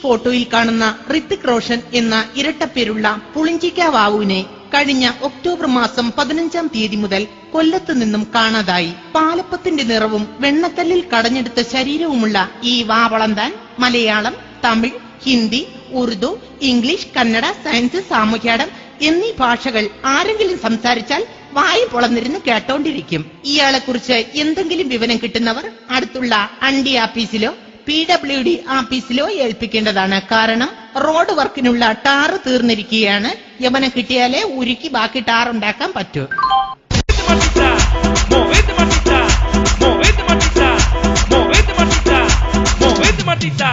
ഫോട്ടോയിൽ കാണുന്ന ഋത്തിക് റോഷൻ എന്ന ഇരട്ടപ്പേരുള്ള പുളിഞ്ചിക്ക വാവുവിനെ കഴിഞ്ഞ ഒക്ടോബർ മാസം 15-ാം തീയതി മുതൽ കൊല്ലത്ത് നിന്നും കാണാതായി. പാലപ്പത്തിന്റെ നിറവും വെണ്ണക്കല്ലിൽ കടഞ്ഞെടുത്ത ശരീരവുമുള്ള ഈ വാവളന്താൻ മലയാളം, തമിഴ്, ഹിന്ദി, ഉറുദു, ഇംഗ്ലീഷ്, കന്നഡ, സയൻസ്, സാമൂഹ്യാടം എന്നീ ഭാഷകൾ ആരെങ്കിലും സംസാരിച്ചാൽ വായി പൊളന്നിരുന്ന് കേട്ടോണ്ടിരിക്കും. ഇയാളെ കുറിച്ച് എന്തെങ്കിലും വിവരം കിട്ടുന്നവർ അടുത്തുള്ള അണ്ടി ആഫീസിലോ PWD ആഫീസിലോ ഏൽപ്പിക്കേണ്ടതാണ്. കാരണം റോഡ് വർക്കിനുള്ള ടാറ് തീർന്നിരിക്കുകയാണ്. യവനെ കിട്ടിയാലേ ഉരുക്കി ബാക്കി ടാറുണ്ടാക്കാൻ പറ്റൂ. movete matita.